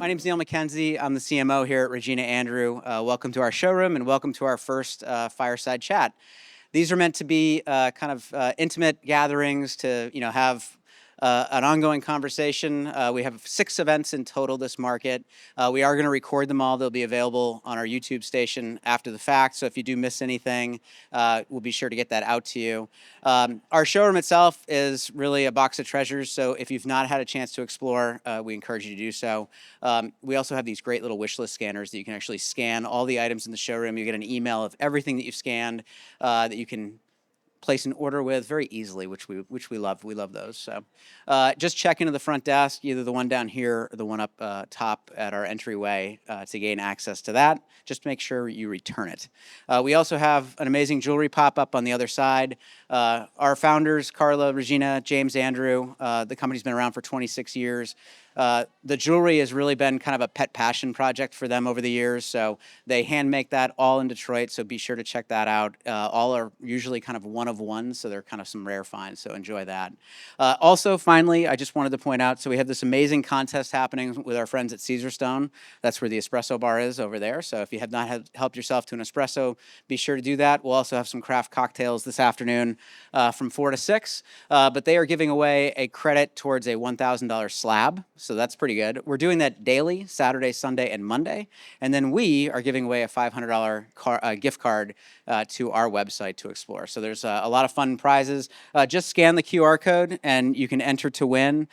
My name's Neil McKenzie. I'm the CMO here at Regina Andrew. Welcome to our showroom and welcome to our first Fireside Chat. These are meant to be intimate gatherings to have an ongoing conversation. We have 6 events in total this market. We are going to record them all. They'll be available on our YouTube station after the fact. So if you do miss anything, we'll be sure to get that out to you. Our showroom itself is really a box of treasures. So if you've not had a chance to explore, we encourage you to do so. We also have these great little wish list scanners that you can actually scan all the items in the showroom. You get an email of everything that you've scanned that you can place an order with very easily, which we love. We love those. So just check into the front desk, either the one down here or the one up top at our entryway to gain access to that. Just make sure you return it. We also have an amazing jewelry pop-up on the other side. Our founders, Carla, Regina, James, Andrew, the company's been around for 26 years. The jewelry has really been kind of a pet passion project for them over the years. So they hand make that all in Detroit. So be sure to check that out. All are usually kind of one of one. So they're kind of some rare finds. So enjoy that. Also, finally, I just wanted to point out, so we have this amazing contest happening with our friends at Caesarstone. That's where the espresso bar is over there. So if you have not helped yourself to an espresso, be sure to do that. We'll also have some craft cocktails this afternoon from 4 to 6. But they are giving away a credit towards a $1,000 slab. So that's pretty good. We're doing that daily, Saturday, Sunday, and Monday. And then we are giving away a $500 gift card to our website to explore. So there's a lot of fun prizes. Just scan the QR code and you can enter to win.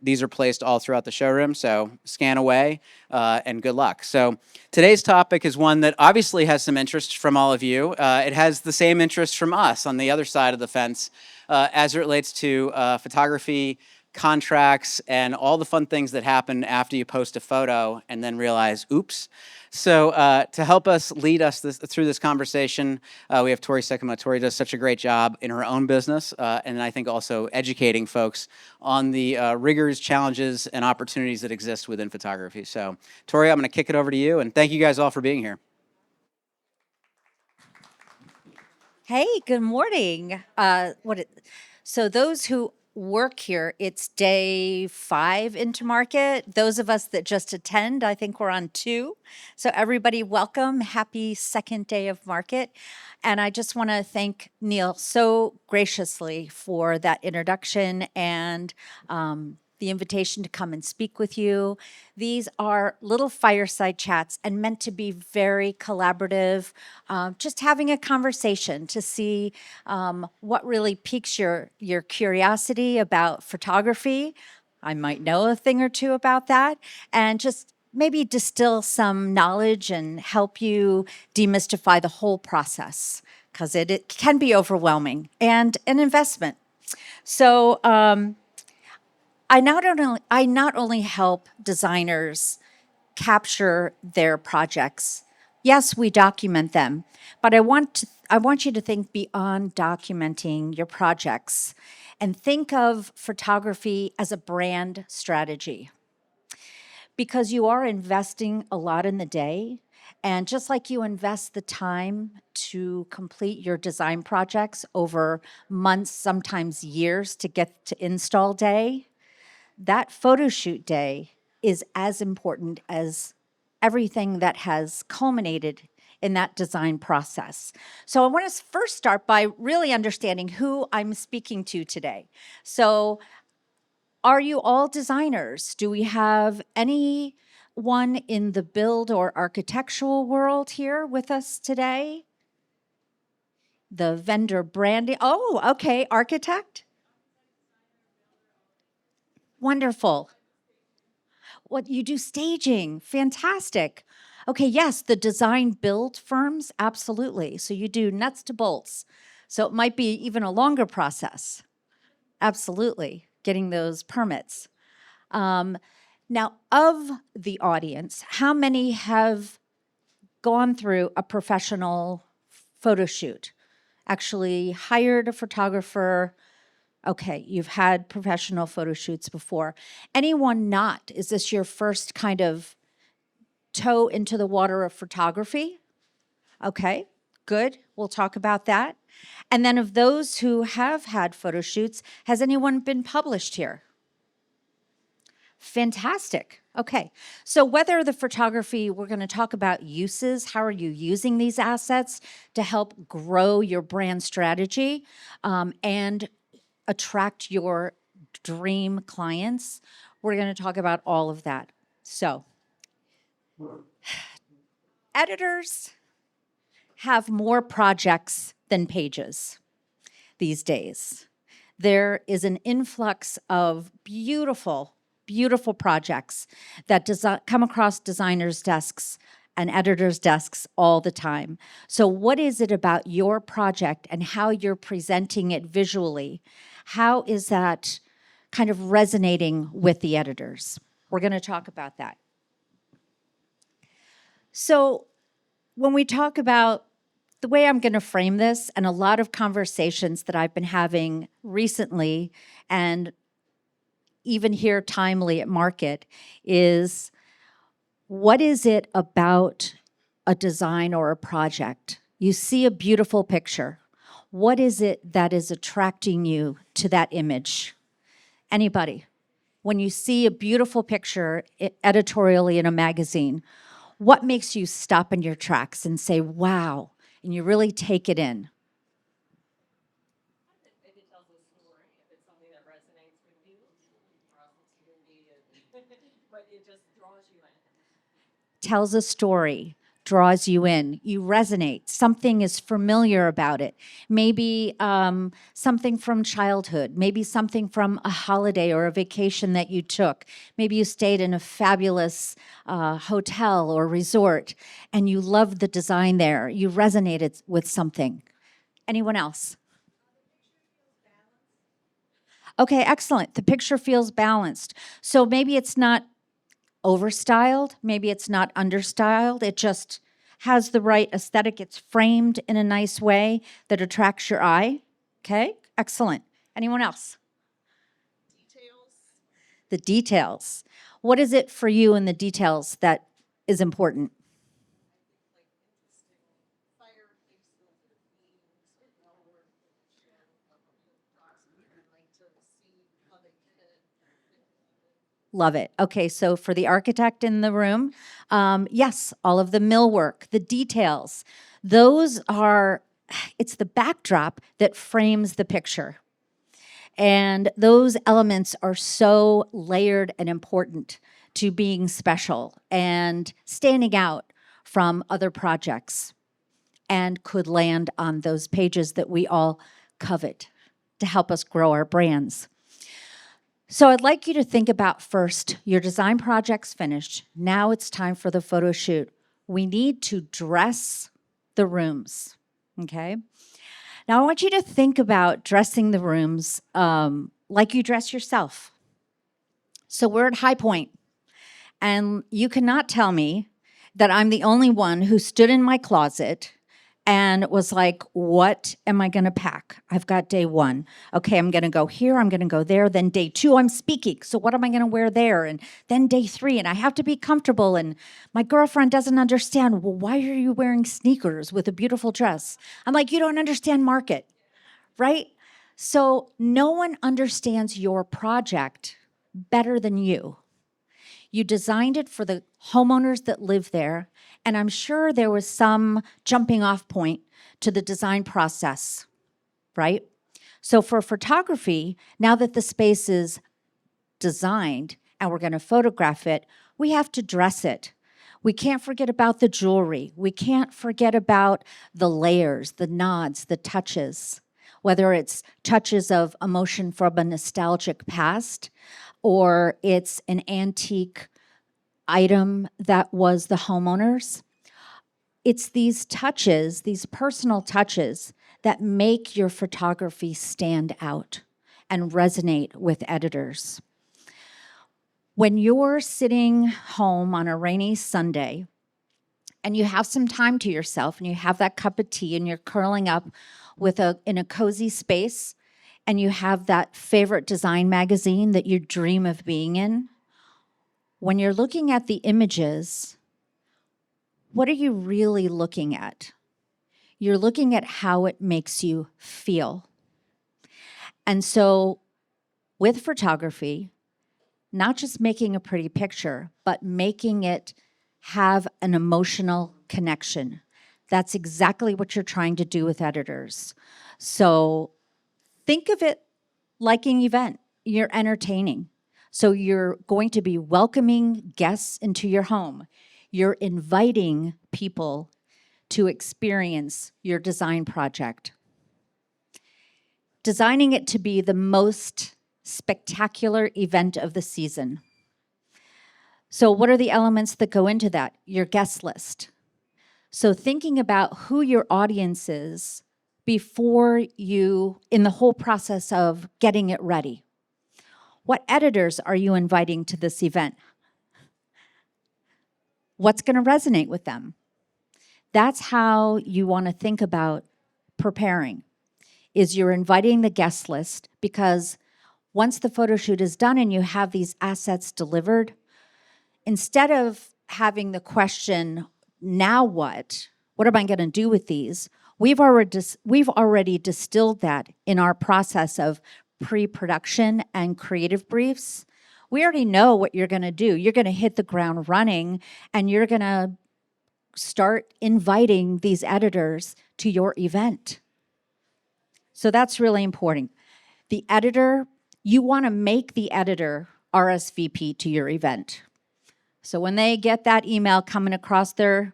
These are placed all throughout the showroom, so scan away and good luck. So today's topic is one that obviously has some interest from all of you. It has the same interest from us on the other side of the fence as it relates to photography, contracts, and all the fun things that happen after you post a photo and then realize, oops. So to help us lead us through this conversation, we have Tori Sikkema. Tori does such a great job in her own business, and I think also educating folks on the rigors, challenges, and opportunities that exist within photography. So Tori, I'm going to kick it over to you, and thank you guys all for being here. Hey, good morning. So those who work here, it's day 5 into market. Those of us that just attend, I think we're on 2. So everybody, welcome. Happy second day of market. And I just want to thank Neil so graciously for that introduction and the invitation to come and speak with you. These are little fireside chats and meant to be very collaborative, just having a conversation to see what really piques your curiosity about photography. I might know a thing or two about that, and just maybe distill some knowledge and help you demystify the whole process, because it can be overwhelming and an investment. So I not only help designers capture their projects. Yes, we document them, but I want you to think beyond documenting your projects and think of photography as a brand strategy, because you are investing a lot in the day. And just like you invest the time to complete your design projects over months, sometimes years, to get to install day, that photo shoot day is as important as everything that has culminated in that design process. So I want to first start by really understanding who I'm speaking to today. So are you all designers? Do we have anyone in the build or architectural world here with us today? The vendor branding, oh, okay, architect? Wonderful. What you do staging, fantastic. Okay, yes, the design build firms, absolutely. So you do nuts to bolts. So it might be even a longer process. Absolutely, getting those permits. Now, of the audience, how many have gone through a professional photo shoot? Actually hired a photographer? Okay, you've had professional photo shoots before. Anyone not? Is this your first kind of toe into the water of photography? Okay, good. We'll talk about that. And then of those who have had photo shoots, has anyone been published here? Fantastic. Okay. So whether the photography, we're going to talk about uses. How are you using these assets to help grow your brand strategy and attract your dream clients? We're going to talk about all of that. So editors have more projects than pages these days. There is an influx of beautiful, beautiful projects that come across designers' desks and editors' desks all the time. So what is it about your project and how you're presenting it visually? How is that kind of resonating with the editors? We're going to talk about that. So when we talk about the way I'm going to frame this, and a lot of conversations that I've been having recently and even here timely at market, is what is it about a design or a project? You see a beautiful picture. What is it that is attracting you to that image? Anybody? When you see a beautiful picture editorially in a magazine, what makes you stop in your tracks and say, wow, and you really take it in? If it tells a story, if it's something that resonates with you, or else it's going to be, but it just draws you in. Tells a story, draws you in, you resonate, something is familiar about it. Maybe something from childhood, maybe something from a holiday or a vacation that you took. Maybe you stayed in a fabulous hotel or resort and you loved the design there. You resonated with something. Anyone else? Okay, excellent. The picture feels balanced. So maybe it's not overstyled, maybe it's not understyled. It just has the right aesthetic. It's framed in a nice way that attracts your eye. Okay, excellent. Anyone else? Details. The details. What is it for you in the details that is important? Fire faces or themes or color show I like to see how they fit. Love it. Okay, so for the architect in the room, yes, all of the millwork, the details, those are, it's the backdrop that frames the picture. And those elements are so layered and important to being special and standing out from other projects and could land on those pages that we all covet to help us grow our brands. So I'd like you to think about first, your design project's finished. Now it's time for the photo shoot. We need to dress the rooms, okay? Now I want you to think about dressing the rooms like you dress yourself. So we're at High Point, and you cannot tell me that I'm the only one who stood in my closet and was like, what am I going to pack? I've got day one. Okay, I'm going to go here. I'm going to go there. Then day two, I'm speaking. So what am I going to wear there? And then day three, and I have to be comfortable. And my girlfriend doesn't understand. Well, why are you wearing sneakers with a beautiful dress? I'm like, you don't understand market, right? So no one understands your project better than you. You designed it for the homeowners that live there, and I'm sure there was some jumping off point to the design process, right? So for photography, now that the space is designed and we're going to photograph it, we have to dress it. We can't forget about the jewelry. We can't forget about the layers, the nods, the touches, whether it's touches of emotion from a nostalgic past or it's an antique item that was the homeowner's. It's these touches, these personal touches, that make your photography stand out and resonate with editors. When you're sitting home on a rainy Sunday and you have some time to yourself and you have that cup of tea and you're curling up in a cozy space and you have that favorite design magazine that you dream of being in, when you're looking at the images, what are you really looking at? You're looking at how it makes you feel. And so with photography, not just making a pretty picture, but making it have an emotional connection. That's exactly what you're trying to do with editors. So think of it like an event. You're entertaining. So you're going to be welcoming guests into your home. You're inviting people to experience your design project. Designing it to be the most spectacular event of the season. So what are the elements that go into that? Your guest list. So thinking about who your audience is before you, in the whole process of getting it ready. What editors are you inviting to this event? What's going to resonate with them? That's how you want to think about preparing, is you're inviting the guest list, because once the photo shoot is done and you have these assets delivered, instead of having the question, now what? What am I going to do with these? We've already distilled that in our process of pre-production and creative briefs. We already know what you're going to do. You're going to hit the ground running, and you're going to start inviting these editors to your event. So that's really important. The editor, you want to make the editor RSVP to your event. So when they get that email coming across their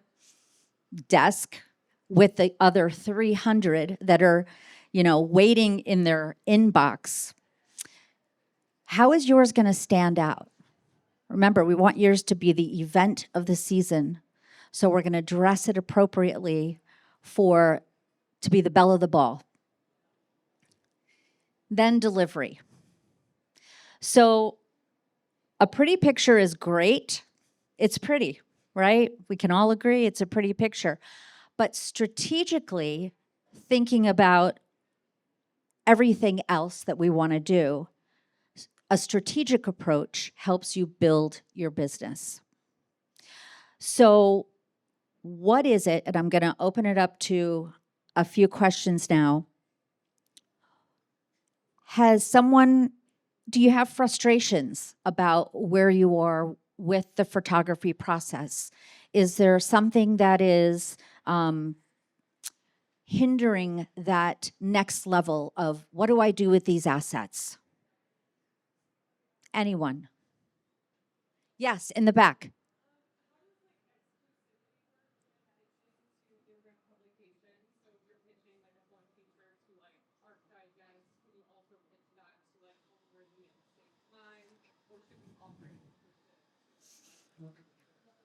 desk with the other 300 that are, waiting in their inbox, how is yours going to stand out? Remember, we want yours to be the event of the season. So we're going to dress it appropriately to be the belle of the ball. Then delivery. So a pretty picture is great. It's pretty, right? We can all agree it's a pretty picture. But strategically thinking about everything else that we want to do, a strategic approach helps you build your business. So what is it, and I'm going to open it up to a few questions now. Do you have frustrations about where you are with the photography process? Is there something that is hindering that next level of what do I do with these assets? Anyone? Yes, in the back.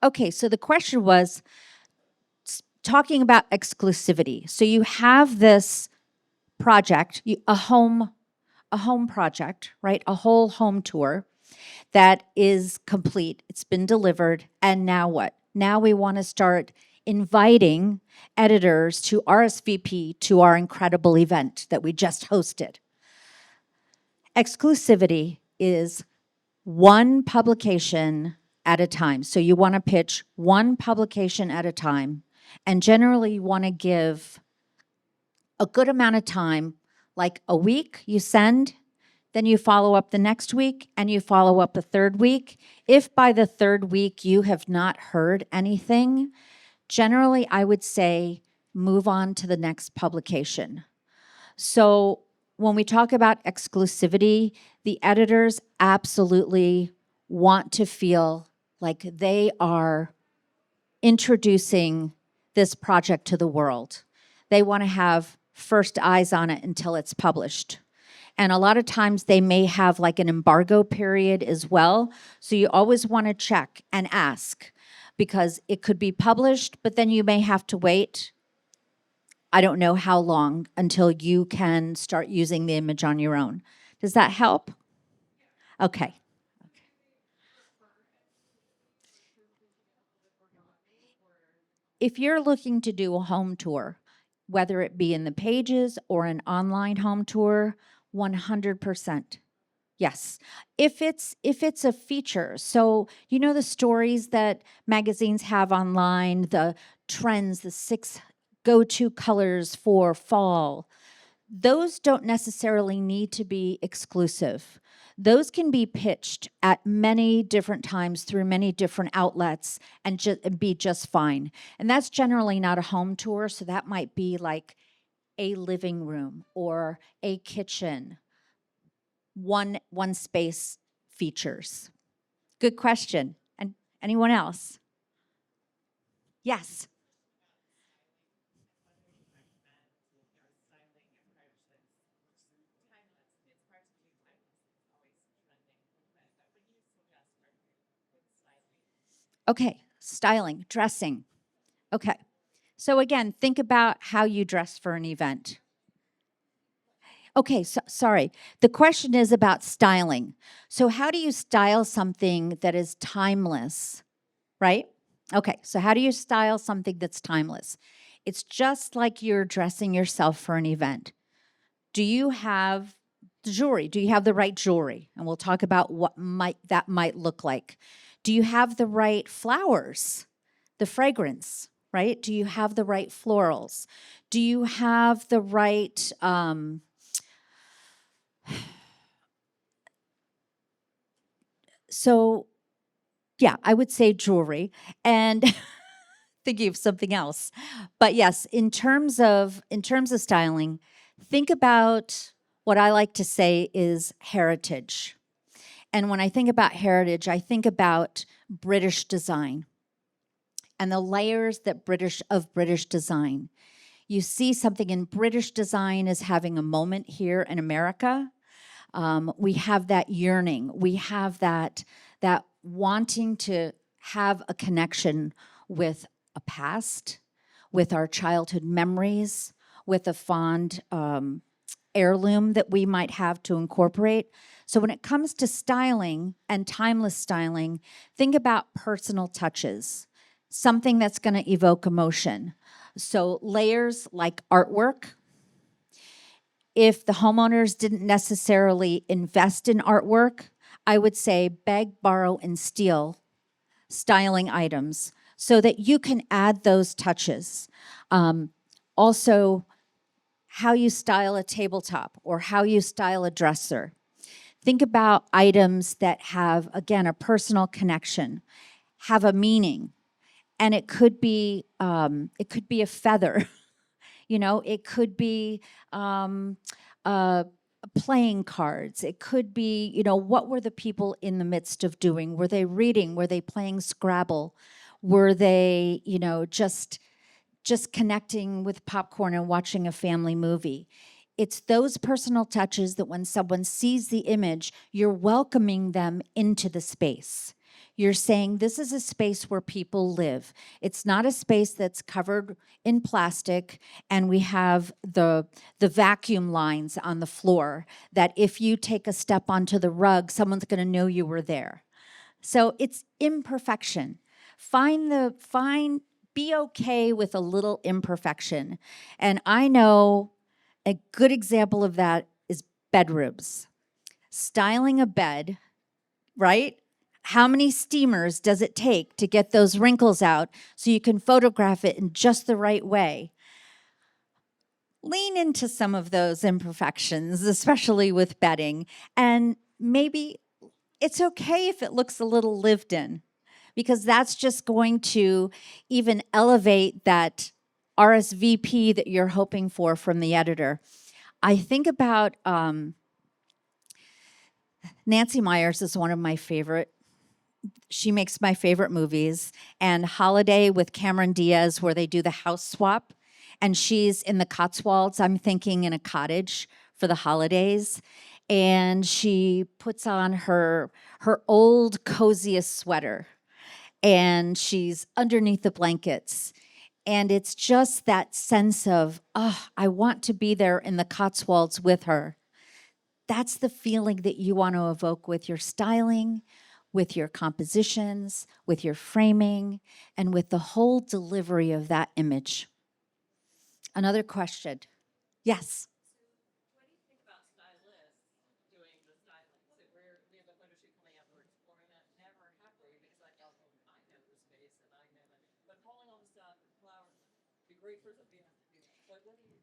Okay, so the question was talking about exclusivity. So you have this project, a home project, right? A whole home tour that is complete. It's been delivered. And now what? Now we want to start inviting editors to RSVP to our incredible event that we just hosted. Exclusivity is one publication at a time. So you want to pitch one publication at a time. And generally you want to give a good amount of time, like a week you send, then you follow up the next week, and you follow up the third week. If by the third week you have not heard anything, generally I would say move on to the next publication. So when we talk about exclusivity, the editors absolutely want to feel like they are introducing this project to the world. They want to have first eyes on it until it's published. And a lot of times they may have like an embargo period as well. So you always want to check and ask, because it could be published, but then you may have to wait, I don't know how long, until you can start using the image on your own. Does that help? Okay. If you're looking to do a home tour, whether it be in the pages or an online home tour, 100%. Yes. If it's a feature, so the stories that magazines have online, the trends, the 6 go-to colors for fall, those don't necessarily need to be exclusive. Those can be pitched at many different times through many different outlets and be just fine. And that's generally not a home tour, so that might be like a living room or a kitchen, one space features. Good question. And anyone else? Yes. Okay, styling, dressing. Okay. So again, think about how you dress for an event. Okay, so, sorry. The question is about styling. So how do you style something that is timeless, right? Okay, so how do you style something that's timeless? It's just like you're dressing yourself for an event. Do you have the jewelry? Do you have the right jewelry? And we'll talk about what that might look like. Do you have the right flowers? The fragrance, right? Do you have the right florals? Do you have the right so yeah, I would say jewelry and thinking of something else. But yes, in terms of styling, think about what I like to say is heritage. And when I think about heritage, I think about British design and the layers that British design. You see something in British design as having a moment here in America. We have that yearning. We have that wanting to have a connection with a past, with our childhood memories, with a fond heirloom that we might have to incorporate. So when it comes to styling and timeless styling, think about personal touches, something that's going to evoke emotion. So layers like artwork. If the homeowners didn't necessarily invest in artwork, I would say beg, borrow, and steal styling items so that you can add those touches. Also, how you style a tabletop or how you style a dresser. Think about items that have, again, a personal connection, have a meaning, and it could be a feather. You know, it could be uh, playing cards. It could be, you know, what were the people in the midst of doing? Were they reading? Were they playing Scrabble? Were they, you know, just connecting with popcorn and watching a family movie? It's those personal touches that when someone sees the image, you're welcoming them into the space. You're saying this is a space where people live. It's not a space that's covered in plastic and we have the vacuum lines on the floor that if you take a step onto the rug, someone's going to know you were there. So it's imperfection. Be okay with a little imperfection. And I know a good example of that is bedrooms. Styling a bed, right? How many steamers does it take to get those wrinkles out so you can photograph it in just the right way? Lean into some of those imperfections, especially with bedding. And maybe it's okay if it looks a little lived in, because that's just going to even elevate that RSVP that you're hoping for from the editor. I think about Nancy Meyers is one of my favorite. She makes my favorite movies. And Holiday with Cameron Diaz, where they do the house swap. And she's in the Cotswolds, I'm thinking in a cottage for the holidays. And she puts on her old coziest sweater. And she's underneath the blankets. And it's just that sense of, oh, I want to be there in the Cotswolds with her. That's the feeling that you want to evoke with your styling, with your compositions, with your framing, and with the whole delivery of that image. Another question. Yes. What do you think about stylists doing the styling? So we have a photo shoot coming up. We're exploring that. Never have we, because I know the space and I know that. But pulling all the stuff, flowers, be great for something else to do that. What do you think?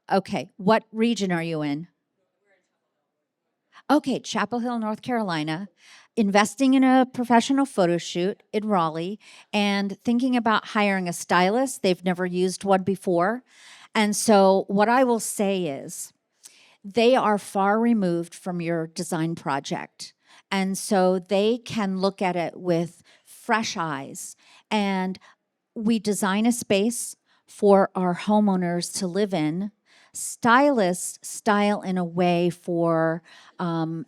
Okay. What region are you in? We're in Tahoe. Okay, Chapel Hill, North Carolina, investing in a professional photo shoot in Raleigh and thinking about hiring a stylist. They've never used one before. And so, what I will say is, they are far removed from your design project. And so, they can look at it with fresh eyes. And we design a space for our homeowners to live in. Stylists style in a way for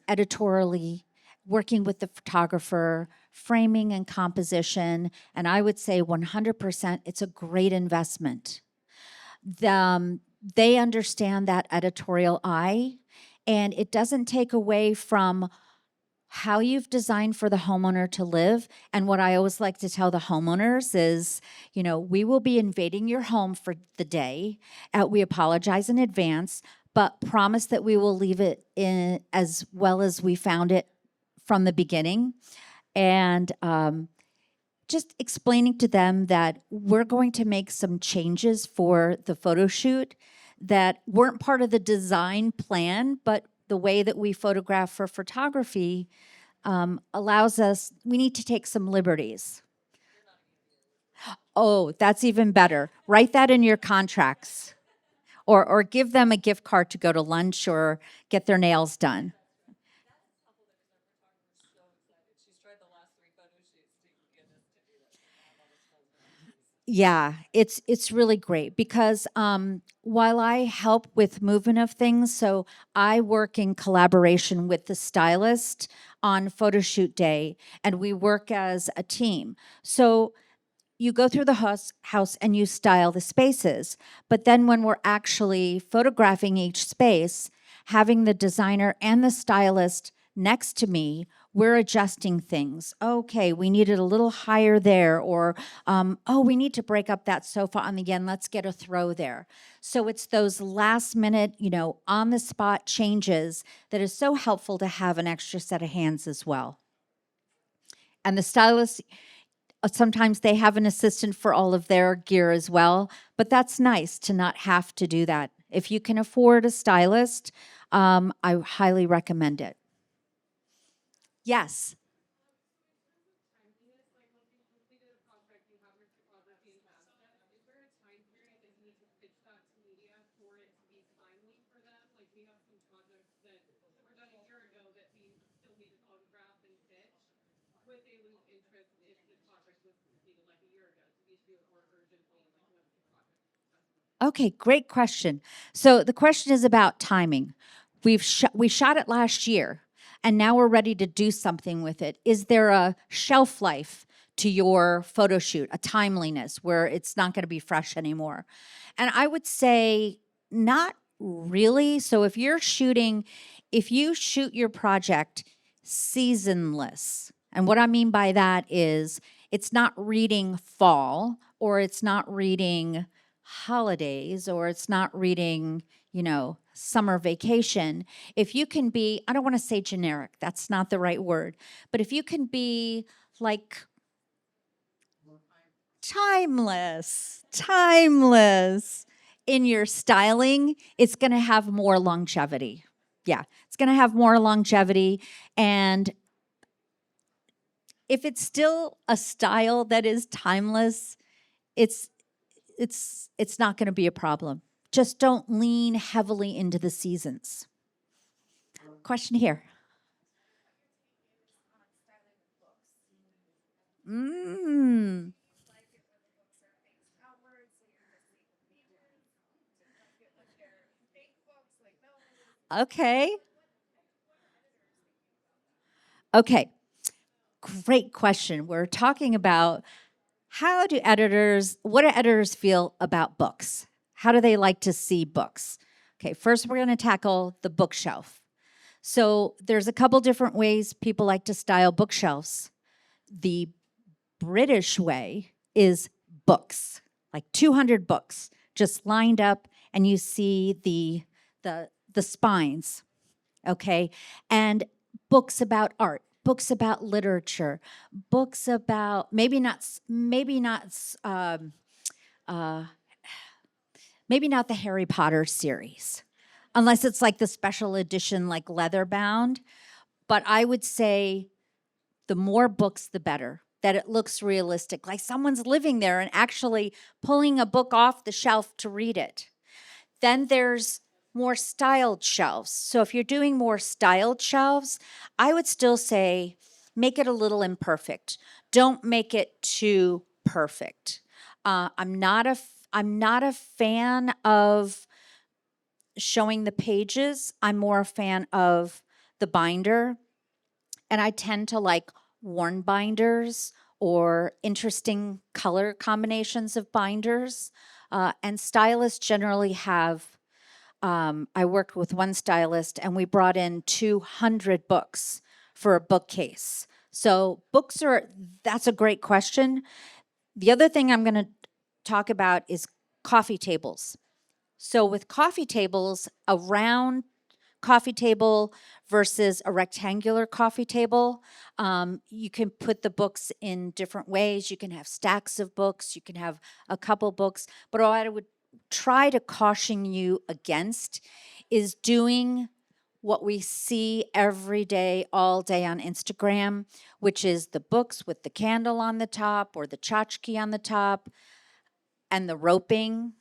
editorially working with the photographer, framing and composition. And I would say 100% it's a great investment. They understand that editorial eye, and it doesn't take away from how you've designed for the homeowner to live. And what I always like to tell the homeowners is, we will be invading your home for the day. We apologize in advance, but promise that we will leave it in as well as we found it from the beginning. And just explaining to them that we're going to make some changes for the photo shoot that weren't part of the design plan, but the way that we photograph for photography allows us, we need to take some liberties. Oh, that's even better. Write that in your contracts, or give them a gift card to go to lunch or get their nails done. She's tried the last 3 photo shoots to get us to do this. Yeah, it's really great because while I help with movement of things, so I work in collaboration with the stylist on photo shoot day, and we work as a team. So you go through the house and you style the spaces. But then when we're actually photographing each space, having the designer and the stylist next to me, we're adjusting things. Okay, we need it a little higher there, or we need to break up that sofa on the end. Let's get a throw there. So it's those last minute, on the spot changes that is so helpful to have an extra set of hands as well. And the stylist, sometimes they have an assistant for all of their gear as well, but that's nice to not have to do that. If you can afford a stylist, I highly recommend it. Yes. Okay, great question. So the question is about timing. We shot it last year, and now we're ready to do something with it. Is there a shelf life to your photo shoot, a timeliness where it's not going to be fresh anymore? And I would say not really. So if you shoot your project seasonless, and what I mean by that is it's not reading fall, or it's not reading holidays, or it's not reading, summer vacation. If you can be, I don't want to say generic, that's not the right word, but if you can be like timeless in your styling, it's going to have more longevity. Yeah, it's going to have more longevity. And if it's still a style that is timeless, it's not going to be a problem. Just don't lean heavily into the seasons. Question here. Mm. Okay. Okay. Great question. We're talking about what do editors feel about books? How do they like to see books? Okay, first we're going to tackle the bookshelf. So there's a couple different ways people like to style bookshelves. The British way is books, like 200 books just lined up, and you see the spines, okay? And books about art, books about literature, books about maybe not the Harry Potter series. unless it's like the special edition, like leather bound. But I would say the more books, the better, that it looks realistic, like someone's living there and actually pulling a book off the shelf to read it. Then there's more styled shelves. So if you're doing more styled shelves, I would still say make it a little imperfect. Don't make it too perfect. I'm not a fan of showing the pages. I'm more a fan of the binder, and I tend to like worn binders or interesting color combinations of binders. And stylists generally have. I worked with one stylist, and we brought in 200 books for a bookcase. So that's a great question. The other thing I'm going to talk about is coffee tables. So with coffee tables, a round coffee table versus a rectangular coffee table, you can put the books in different ways. You can have stacks of books. You can have a couple books. But what I would try to caution you against is doing what we see every day, all day on Instagram, which is the books with the candle on the top or the tchotchke on the top and the roping.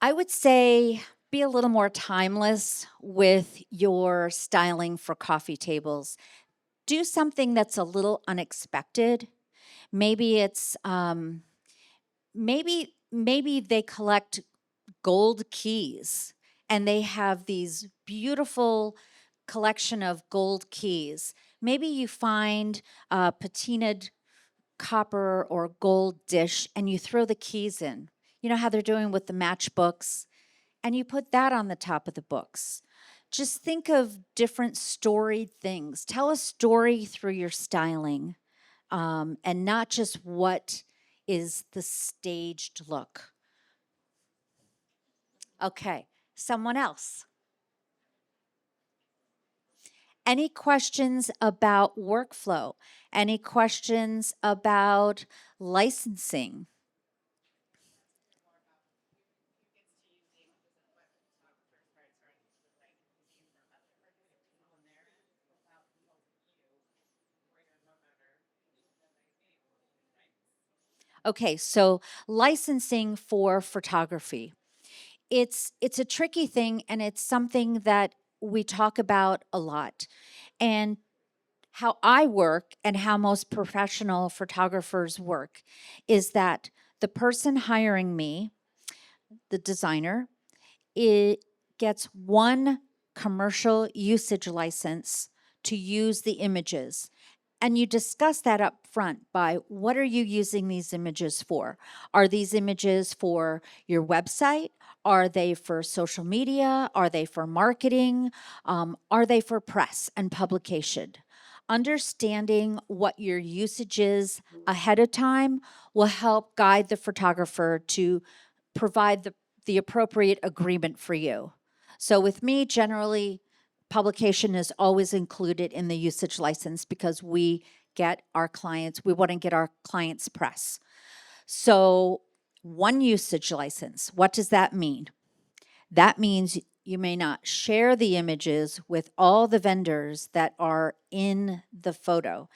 I would say be a little more timeless with your styling for coffee tables. Do something that's a little unexpected. Maybe it's maybe they collect gold keys and they have these beautiful collection of gold keys. Maybe you find a patinaed copper or gold dish and you throw the keys in. You know how they're doing with the matchbooks? And you put that on the top of the books. Just think of different storied things. Tell a story through your styling, and not just what is the staged look. Okay, someone else. Any questions about workflow? Any questions about licensing? Okay, so licensing for photography. It's a tricky thing, and it's something that we talk about a lot. And how I work and how most professional photographers work is that the person hiring me, the designer, it gets one commercial usage license to use the images. And you discuss that up front by what are you using these images for? Are these images for your website? Are they for social media? Are they for marketing? Are they for press and publication? Understanding what your usage is ahead of time will help guide the photographer to provide the appropriate agreement for you. So with me, generally, publication is always included in the usage license because we want to get our clients press. So one usage license, what does that mean? That means you may not share the images with all the vendors that are in the photo.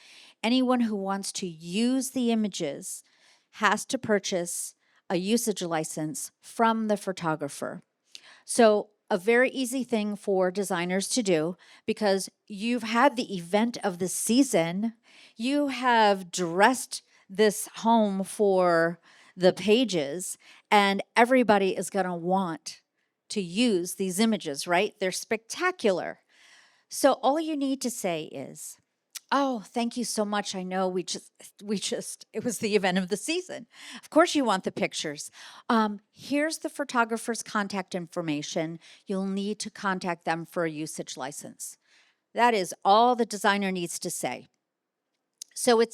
Anyone who wants to use the images has to purchase a usage license from the photographer. So a very easy thing for designers to do, because you've had the event of the season, you have dressed this home for the pages, and everybody is going to want to use these images, right? They're spectacular. So all you need to say is, "Oh, thank you so much. I know it was the event of the season. Of course you want the pictures. Here's the photographer's contact information. You'll need to contact them for a usage license." That is all the designer needs to say. So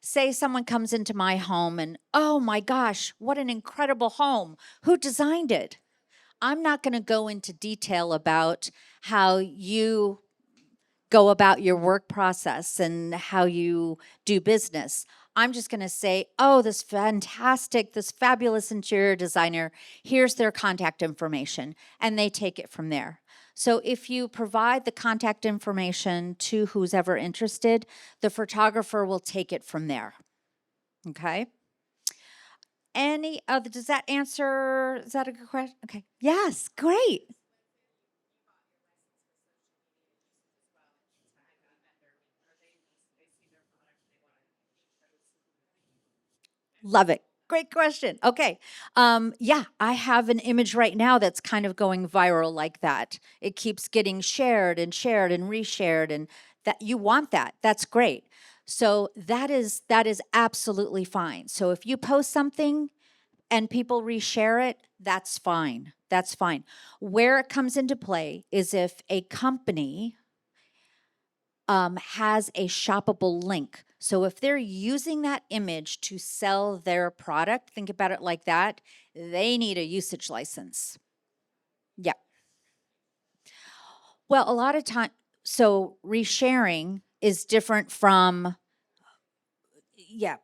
say someone comes into my home and, "Oh my gosh, what an incredible home. Who designed it?" I'm not going to go into detail about how you go about your work process and how you do business. I'm just going to say, oh, this fabulous interior designer, here's their contact information, and they take it from there. So if you provide the contact information to who's ever interested, the photographer will take it from there. Okay? Any other, does that answer, is that a good question? Okay. Yes, great. Love it. Great question. Okay. Yeah, I have an image right now that's kind of going viral like that. It keeps getting shared and shared and reshared, and that you want that. That's great. So that is absolutely fine. So if you post something and people reshare it, that's fine. That's fine. Where it comes into play is if a company has a shoppable link. So if they're using that image to sell their product, think about it like that, they need a usage license. Yeah. Well, a lot of time, so resharing is different from, yeah,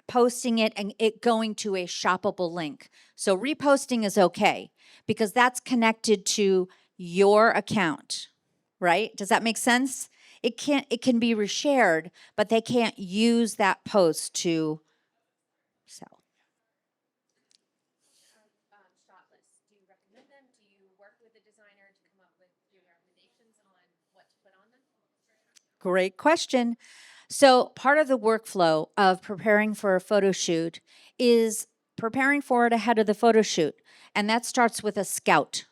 posting it and it going to a shoppable link. So reposting is okay because that's connected to your account, right? Does that make sense? It can be reshared, but they can't use that post to sell. Shot lists. Do you recommend them? Do you work with a designer to come up with your recommendations on what to put on them? Great question. So, part of the workflow of preparing for a photo shoot is preparing for it ahead of the photo shoot. And that starts with a scout.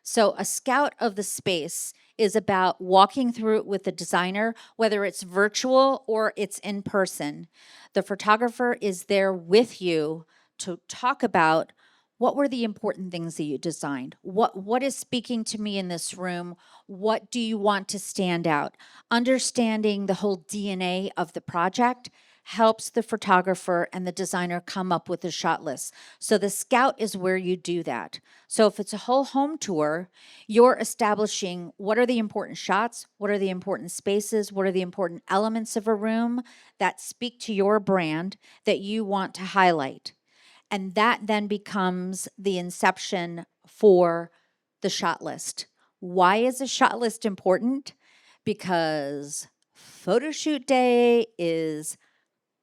So, a scout of the space is about walking through it with the designer, whether it's virtual or it's in person. The photographer is there with you to talk about what were the important things that you designed? What is speaking to me in this room? What do you want to stand out? Understanding the whole DNA of the project helps the photographer and the designer come up with a shot list. So the scout is where you do that. So if it's a whole home tour, you're establishing what are the important shots, what are the important spaces, what are the important elements of a room that speak to your brand that you want to highlight. And that then becomes the inception for the shot list. Why is a shot list important? Because photo shoot day is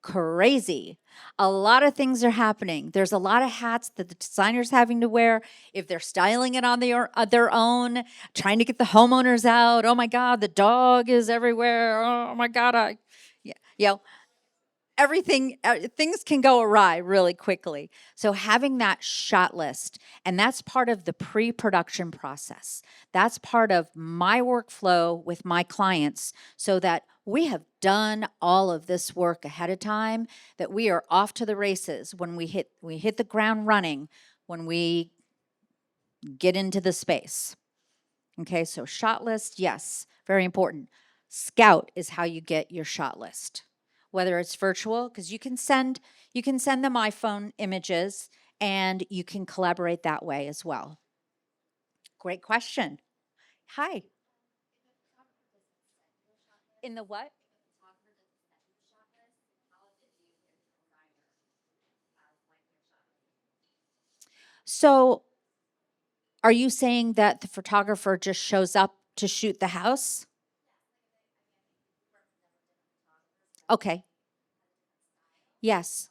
crazy. A lot of things are happening. There's a lot of hats that the designer's having to wear. If they're styling it on their own, trying to get the homeowners out. Oh my God, the dog is everywhere. Oh my God, yeah, you know, everything, things can go awry really quickly. So having that shot list, and that's part of the pre-production process. That's part of my workflow with my clients so that we have done all of this work ahead of time, that we are off to the races when we hit the ground running when we get into the space. Okay, so shot list, yes, very important. Scout is how you get your shot list. Whether it's virtual, because you can send them iPhone images and you can collaborate that way as well. Great question. Hi. In the what? So are you saying that the photographer just shows up to shoot the house? Okay. Yes.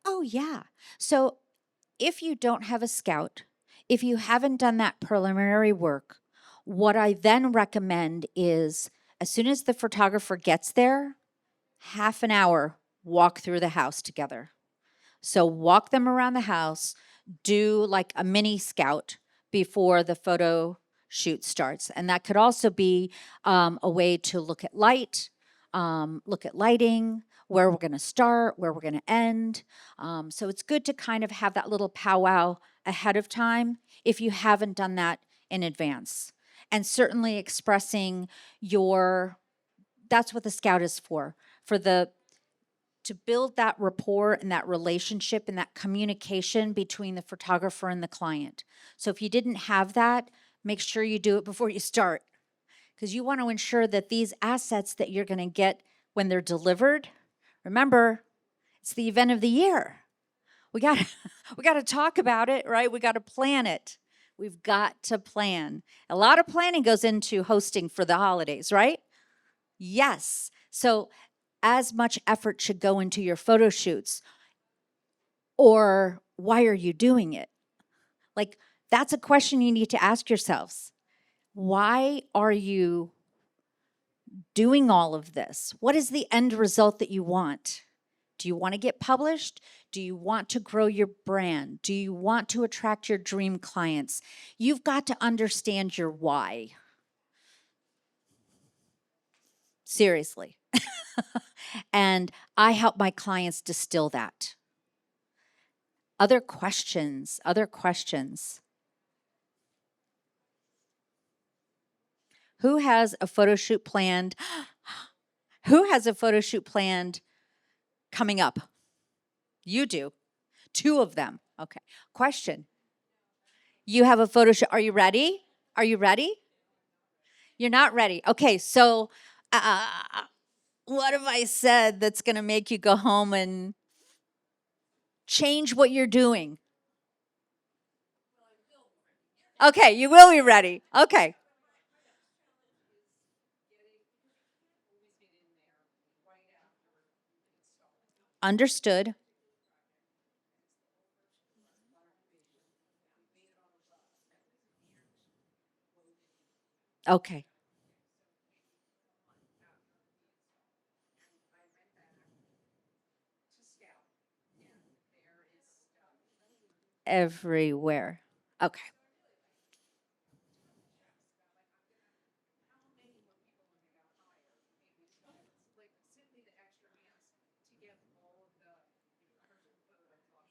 Oh, yeah. So if you don't have a scout, if you haven't done that preliminary work, what I then recommend is as soon as the photographer gets there, half an hour walk through the house together. So walk them around the house, do like a mini scout before the photo shoot starts. And that could also be a way to look at light, look at lighting, where we're going to start, where we're going to end. So it's good to kind of have that little powwow ahead of time if you haven't done that in advance. And certainly expressing that's what the scout is for the to build that rapport and that relationship and that communication between the photographer and the client. So if you didn't have that, make sure you do it before you start, because you want to ensure that these assets that you're going to get when they're delivered, remember, it's the event of the year. We got we got to talk about it, right? We got to plan it. We've got to plan. A lot of planning goes into hosting for the holidays, right? Yes. So as much effort should go into your photo shoots. Or why are you doing it? Like, that's a question you need to ask yourselves. Why are you doing all of this? What is the end result that you want? Do you want to get published? Do you want to grow your brand? Do you want to attract your dream clients? You've got to understand your why. Seriously. And I help my clients distill that. Other questions, other questions. Who has a photo shoot planned? Who has a photo shoot planned coming up? You do. 2 of them. Okay. Question. You have a photo shoot. Are you ready? Are you ready? You're not ready. Okay. So, what have I said that's going to make you go home and change what you're doing? Okay. You will be ready. Okay. Understood. Okay. Everywhere. Okay.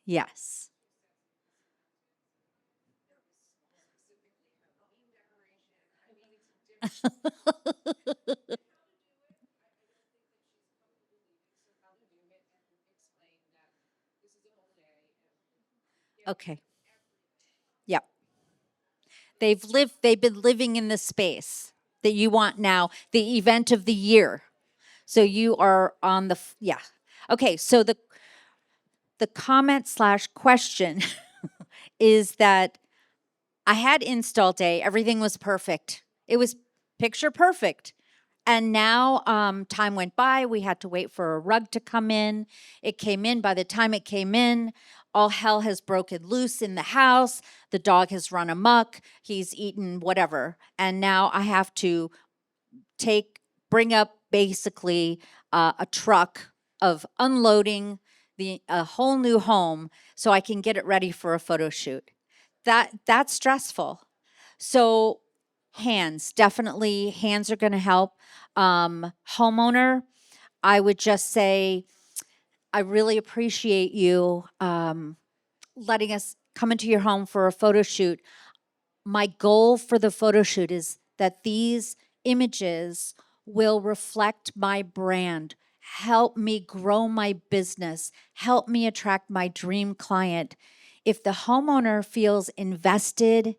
Yes. Okay. Yep. They've been living in the space that you want now, the event of the year. So you are on the yeah. Okay, so the comment slash question is that I had install day, everything was perfect. It was picture perfect. And now time went by. We had to wait for a rug to come in. It came in. By the time it came in, all hell has broken loose in the house. The dog has run amok. He's eaten whatever. And now I have to bring up basically a truck of unloading a whole new home so I can get it ready for a photo shoot. That's stressful. So definitely hands are going to help. Homeowner, I would just say, I really appreciate you letting us come into your home for a photo shoot. My goal for the photo shoot is that these images will reflect my brand, help me grow my business, help me attract my dream client. If the homeowner feels invested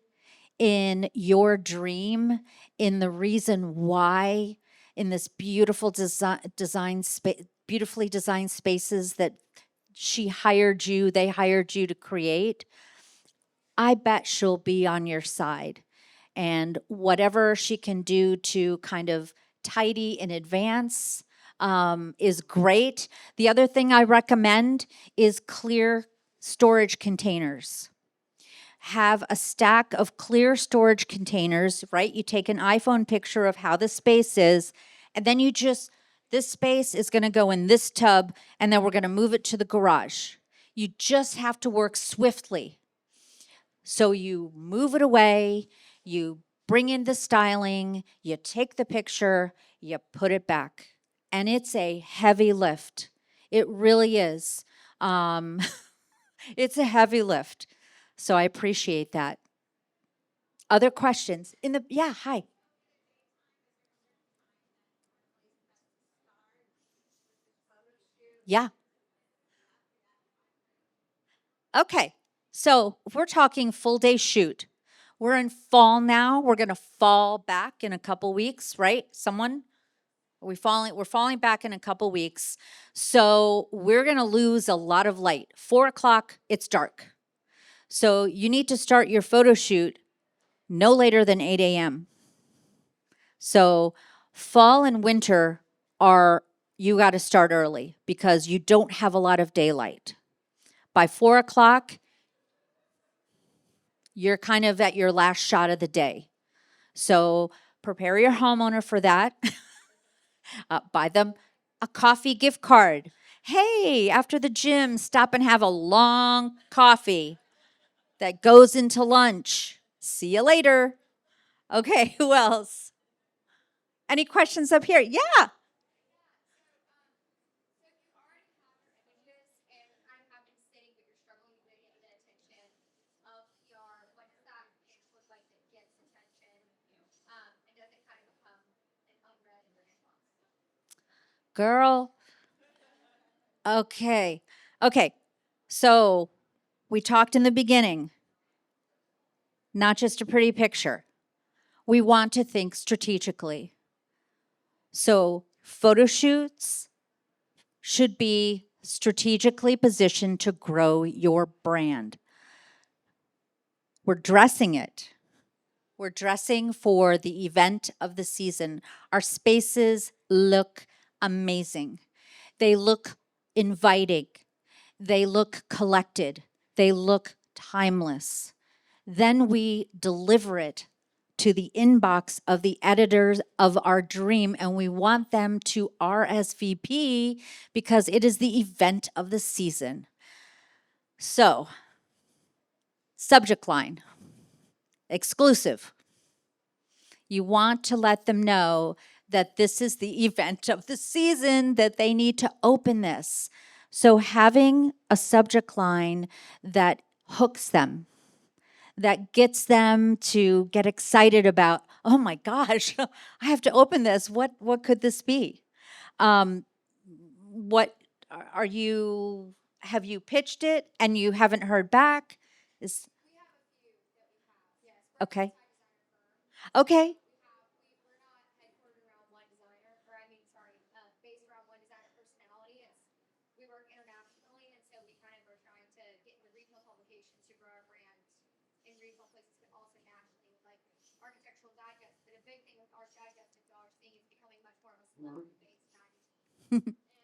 in your dream, in the reason why, in this beautiful beautifully designed spaces that they hired you to create, I bet she'll be on your side. And whatever she can do to kind of tidy in advance is great. The other thing I recommend is clear storage containers. Have a stack of clear storage containers, right? You take an iPhone picture of how the space is, and then this space is going to go in this tub, and then we're going to move it to the garage. You just have to work swiftly. So you move it away, you bring in the styling, you take the picture, you put it back. And it's a heavy lift. It really is. It's a heavy lift. So I appreciate that. Other questions? Yeah, hi. Yeah. Okay, so if we're talking full day shoot, we're in fall now. We're gonna fall back in a couple weeks, right? Someone? Are we falling? We're falling back in a couple weeks. So we're gonna lose a lot of light. 4 o'clock, it's dark. So you need to start your photo shoot no later than 8 a.m. So fall and winter are, you got to start early because you don't have a lot of daylight. By 4 o'clock, you're kind of at your last shot of the day. So prepare your homeowner for that. Buy them a coffee gift card. Hey, after the gym, stop and have a long coffee that goes into lunch. See you later. Okay, who else? Any questions up here? Yeah. Girl. Okay. Okay. So we talked in the beginning, not just a pretty picture. We want to think strategically. So photo shoots should be strategically positioned to grow your brand. We're dressing it. We're dressing for the event of the season. Our spaces look amazing. They look inviting. They look collected. They look timeless. Then we deliver it to the inbox of the editors of our dream, and we want them to RSVP because it is the event of the season. So, subject line, exclusive. You want to let them know that this is the event of the season, that they need to open this. So having a subject line that hooks them, that gets them to get excited about, oh my gosh, I have to open this. What could this be? What are you? Have you pitched it and you haven't heard back? Is okay. Okay.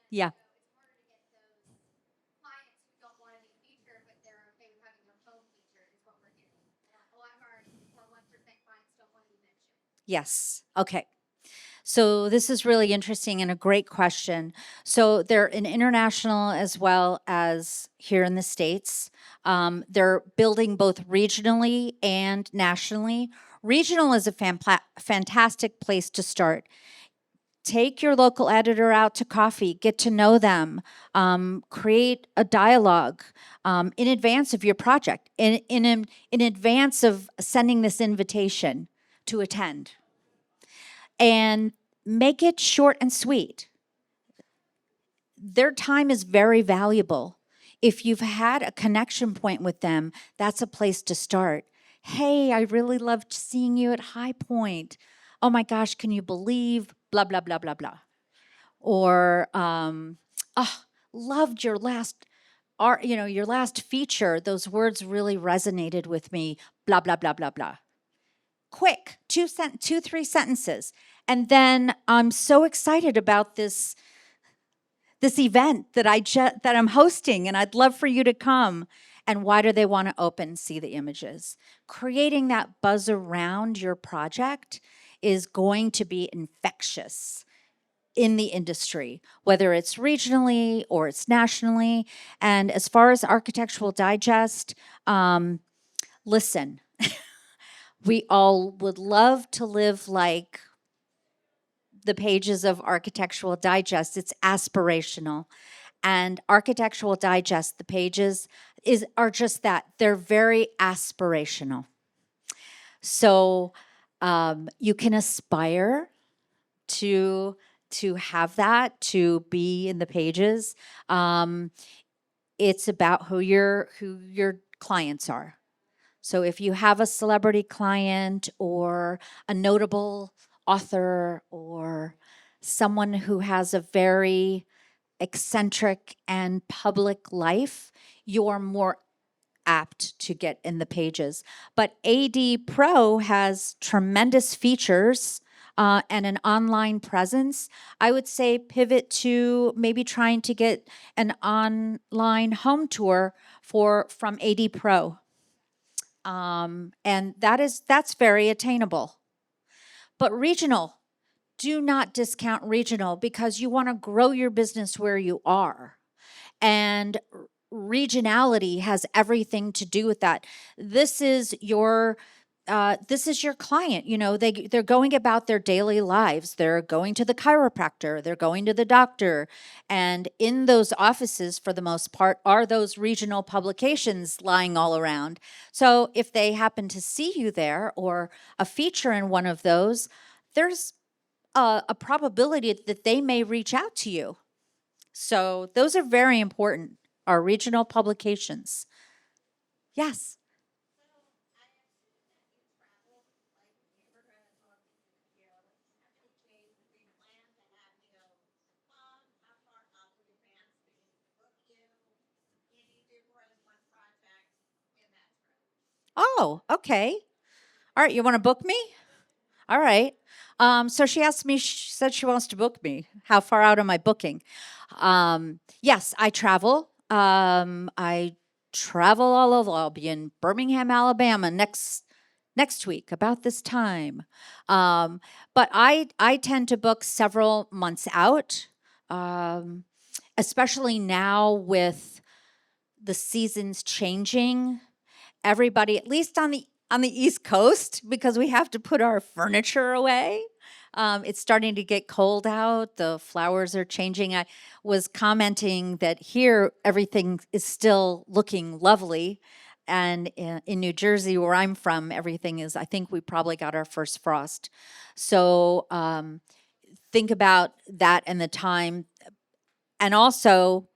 Yeah. Yes. Okay. So this is really interesting and a great question. So they're in international as well as here in the States. They're building both regionally and nationally. Regional is a fantastic place to start. Take your local editor out to coffee, get to know them, create a dialogue in advance of your project, in advance of sending this invitation to attend. And make it short and sweet. Their time is very valuable. If you've had a connection point with them, that's a place to start. Hey, I really loved seeing you at High Point. Oh my gosh, can you believe blah, blah, blah, blah, blah. Or, oh, loved your last art, your last feature. Those words really resonated with me, blah, blah, blah, blah, blah. Quick, 3 sentences. And then I'm so excited about this event that that I'm hosting, and I'd love for you to come. And why do they want to open, see the images? Creating that buzz around your project is going to be infectious in the industry, whether it's regionally or it's nationally. And as far as Architectural Digest, listen, we all would love to live like the pages of Architectural Digest. It's aspirational. And Architectural Digest, the pages are just that. They're very aspirational. So you can aspire to have that, to be in the pages. it's about who your clients are. So if you have a celebrity client or a notable author or someone who has a very eccentric and public life, you're more apt to get in the pages. But AD Pro has tremendous features and an online presence. I would say pivot to maybe trying to get an online home tour from AD Pro. And that's very attainable. But regional, do not discount regional because you want to grow your business where you are. And regionality has everything to do with that. This is your client. You know, they're going about their daily lives. They're going to the chiropractor, they're going to the doctor, and in those offices for the most part are those regional publications lying all around. So if they happen to see you there or a feature in one of those, there's a probability that they may reach out to you. So those are very important, our regional publications. Yes. Oh, okay. All right, you want to book me? All right. So she asked me, she said she wants to book me. How far out am I booking? Yes, I travel. I travel all over. I'll be in Birmingham, Alabama next week about this time. But I tend to book several months out, um, especially now with the seasons changing. Everybody, at least on the East Coast, because we have to put our furniture away. It's starting to get cold out. The flowers are changing. I was commenting that here everything is still looking lovely. And in New Jersey, where I'm from, everything is, I think we probably got our first frost. So think about that and the time. And also,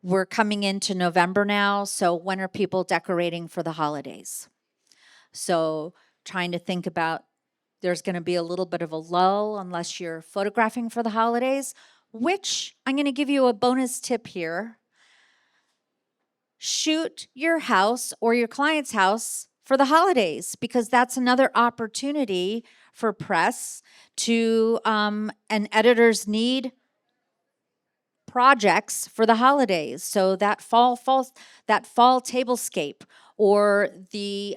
we're coming into November now. So when are people decorating for the holidays? So trying to think about, there's going to be a little bit of a lull unless you're photographing for the holidays, which I'm going to give you a bonus tip here. Shoot your house or your client's house for the holidays, because that's another opportunity for press to, and editors need projects for the holidays. So that fall tablescape, or the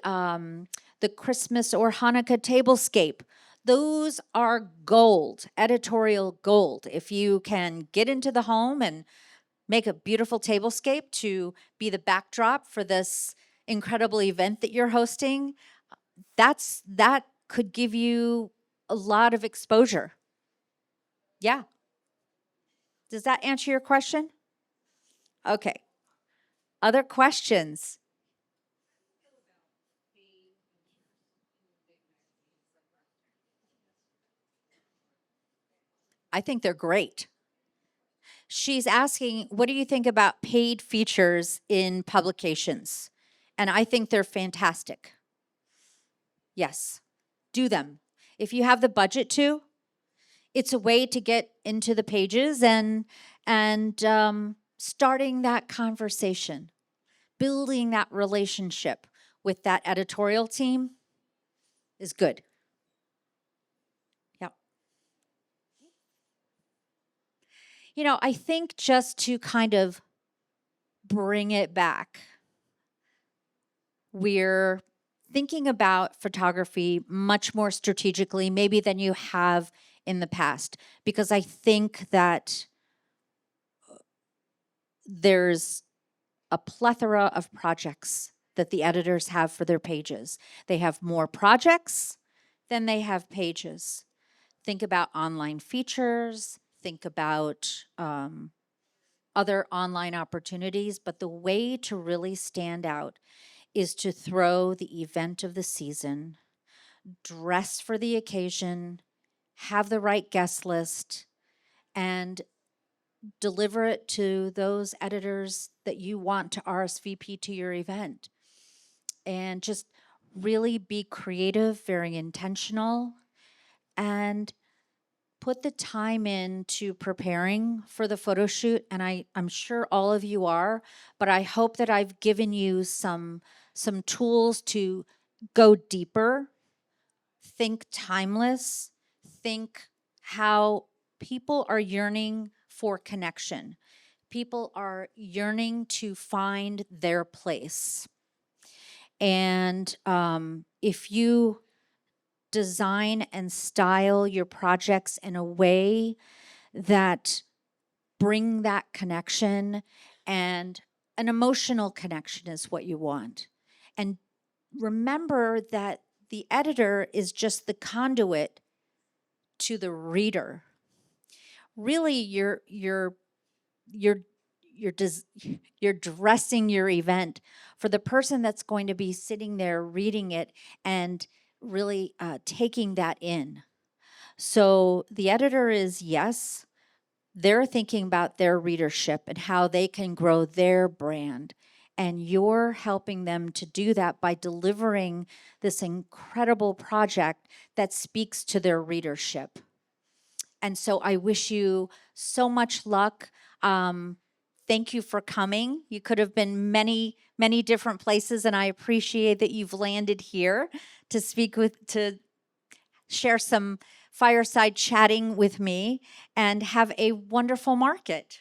Christmas or Hanukkah tablescape, those are gold, editorial gold. If you can get into the home and make a beautiful tablescape to be the backdrop for this incredible event that you're hosting, that could give you a lot of exposure. Yeah. Does that answer your question? Okay. Other questions? I think they're great. She's asking, what do you think about paid features in publications? And I think they're fantastic. Yes, do them. If you have the budget to, it's a way to get into the pages and starting that conversation, building that relationship with that editorial team is good. Yeah. You know, I think just to kind of bring it back, we're thinking about photography much more strategically, maybe than you have in the past, because I think that there's a plethora of projects that the editors have for their pages. They have more projects than they have pages. Think about online features, think about other online opportunities, but the way to really stand out is to throw the event of the season, dress for the occasion, have the right guest list, and deliver it to those editors that you want to RSVP to your event. And just really be creative, very intentional, and put the time into preparing for the photo shoot. And I'm sure all of you are, but I hope that I've given you some tools to go deeper, think timeless, think how people are yearning for connection. People are yearning to find their place. And if you design and style your projects in a way that bring that connection, and an emotional connection is what you want. And remember that the editor is just the conduit to the reader. Really, you're you're dressing your event for the person that's going to be sitting there reading it and really taking that in. So the editor is, yes, they're thinking about their readership and how they can grow their brand. And you're helping them to do that by delivering this incredible project that speaks to their readership. And so I wish you so much luck. Thank you for coming. You could have been many, many different places, and I appreciate that you've landed here to to share some fireside chatting with me, and have a wonderful market.